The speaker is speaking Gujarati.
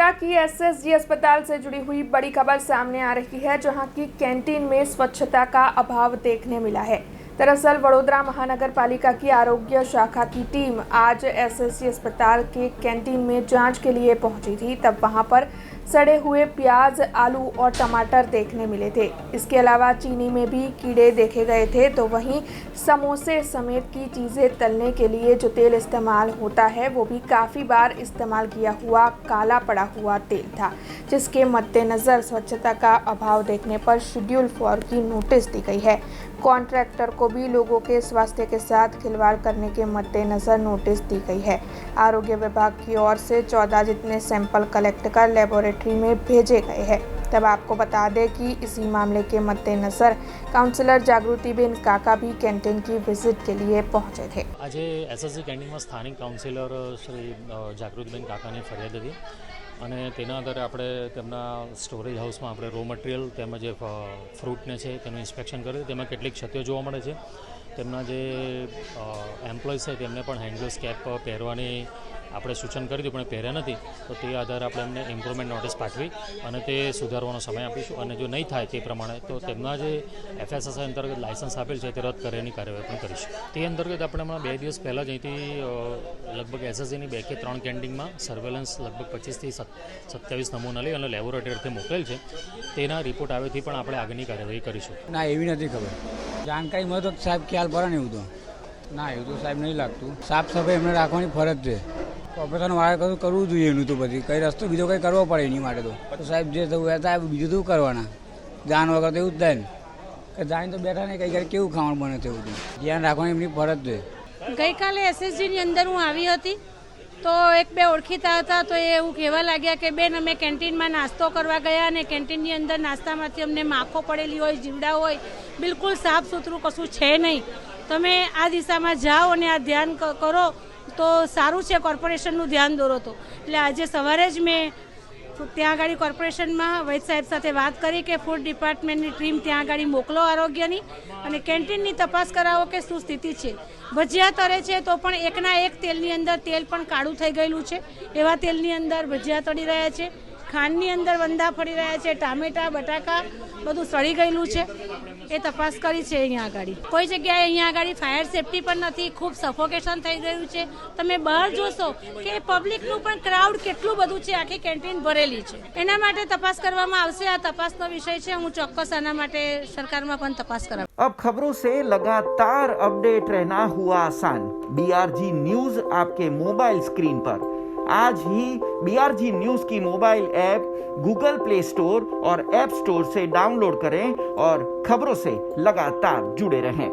नोएडा की एसएसजी अस्पताल से जुड़ी हुई बड़ी खबर सामने आ रही है, जहां की कैंटीन में स्वच्छता का अभाव देखने मिला है। दरअसल वडोदरा महानगर पालिका की आरोग्य शाखा की टीम आज एसएसजी अस्पताल के कैंटीन में जांच के लिए पहुंची थी। तब वहां पर सड़े हुए प्याज, आलू और टमाटर देखने मिले थे। इसके अलावा चीनी में भी कीड़े देखे गए थे। तो वहीं समोसे समेत की चीज़ें तलने के लिए जो तेल इस्तेमाल होता है वो भी काफ़ी बार इस्तेमाल किया हुआ काला पड़ा हुआ तेल था, जिसके मद्देनज़र स्वच्छता का अभाव देखने पर शेड्यूल 4 की नोटिस दी गई है। कॉन्ट्रैक्टर को भी लोगों के स्वास्थ्य के साथ खिलवाड़ करने के मद्देनज़र नोटिस दी गई है। आरोग्य विभाग की ओर से 14 जितने सैंपल कलेक्ट कर लेबोरेटरी में भेजे गए हैं। तब आपको बता दें कि इसी मामले के मद्देनज़र काउंसिलर जागृतिबेन काका भी कैंटीन की विजिट के लिए पहुंचे थे। आज एसएसजी कैंटीन में स्थानिक काउंसिलर श्री जागृतिबेन काकानी फरियाद હતી અને તેના આધારે આપણે તેમના સ્ટોરેજ હાઉસમાં આપણે રો મટીરિયલ તેમજ જે ફ્રૂટને છે તેનું ઇન્સ્પેક્શન કર્યું। તેમાં કેટલીક ક્ષતિઓ જોવા મળે છે। તેમના જે એમ્પ્લોઈઝ છે તેમને પણ હેન્ડ ગ્લોવ્સ કેપ પહેરવાની આપણે સૂચન કર્યું હતું, પણ પહેર્યા નથી। તો તે આધારે આપણે એમને ઇમ્પ્રુવમેન્ટ નોટિસ પાઠવી અને તે સુધારવાનો સમય આપીશું અને જો નહીં થાય તે પ્રમાણે તો તેમના જે એફએસએસઆઈ અંતર્ગત લાયસન્સ આપેલ છે તે રદ કરવાની કાર્યવાહી પણ કરીશું। તે અંતર્ગત આપણે હમણાં 2 દિવસ પહેલાં જ અહીંથી લગભગ એસએસજીની 2 કે 3 કેન્ટીનમાં સર્વેલન્સ લગભગ 25 થી 27 નમૂના લઈ અને લેબોરેટરીથી મોકલેલ છે। તેના રિપોર્ટ આવેથી પણ આપણે આગળની કાર્યવાહી કરીશું। ના, એવી નથી ખબર, જાણકારી મળે તો સાહેબ ખ્યાલ પડે ને। એવું તો ના, એવું તો સાહેબ નહીં લાગતું। સાફ સફાઈ એમને રાખવાની ફરજ છે। ઓપરેશન વાળા કરવું જોઈએ એનું તો પછી કઈ રસ્તો બીજો કંઈ કરવો પડે એની માટે તો સાહેબ જે થવું એ થાય, બીજું તો કરવાના જાન વગર તો એવું જ થાય ને કે જાણ તો બેઠા નહીં, કઈ કેવું ખાવાનું બને છે, એવું ધ્યાન રાખવાની એમની ફરજ છે। ગઈકાલે એસએસજીની અંદર હું આવી હતી તો એક બે ઓળખીતા હતા, તો એ એવું કહેવા લાગ્યા કે બેન અમે કેન્ટીનમાં નાસ્તો કરવા ગયા અને કેન્ટીનની અંદર નાસ્તામાંથી અમને માખો પડેલી હોય, જીવડા હોય, બિલકુલ સાફ સુથરું કશું છે નહીં। તમે આ દિશામાં જાઓ અને આ ધ્યાન કરો તો સારું છે। કોર્પોરેશનનું ધ્યાન દોરો તો એટલે આજે સવારે જ મેં ત્યાં આગળ કોર્પોરેશનમાં વૈદ સાહેબ સાથે વાત કરી કે ફૂડ ડિપાર્ટમેન્ટની ટીમ ત્યાં આગળ મોકલો આરોગ્યની અને કેન્ટીનની તપાસ કરાવો કે શું સ્થિતિ છે। ભજીયા તળે છે તો પણ એકના એક તેલની અંદર તેલ પણ કાળું થઈ ગયેલું છે, એવા તેલની અંદર ભજીયા તળી રહ્યા છે। ખાંડની અંદર વંદા ફરી રહ્યા છે, ટામેટા, બટાકા બધું સડી ગયેલું છે। એ તપાસ કરી છે અહીંયા આગળ। કોઈ જગ્યાએ અહીંયા આગળ ફાયર સેફટી પણ નથી, ખૂબ સફોકેશન થઈ ગયું છે। તમે બહાર જોશો કે પબ્લિકનું પણ ક્રાઉડ કેટલું બધું છે, આખી કેન્ટીન ભરેલી છે। એના માટે તપાસ કરવામાં આવશે। આ તપાસનો વિષય છે, હું ચોક્કસ આના માટે સરકારમાં પણ તપાસ કરાવું। अब खबरों से लगातार अपडेट रहना हुआ आसान। BRG न्यूज आपके मोबाइल स्क्रीन पर आज ही BRG न्यूज की mobile app Google play store और ऐप स्टोर से डाउनलोड करें और खबरों से लगातार जुड़े रहें।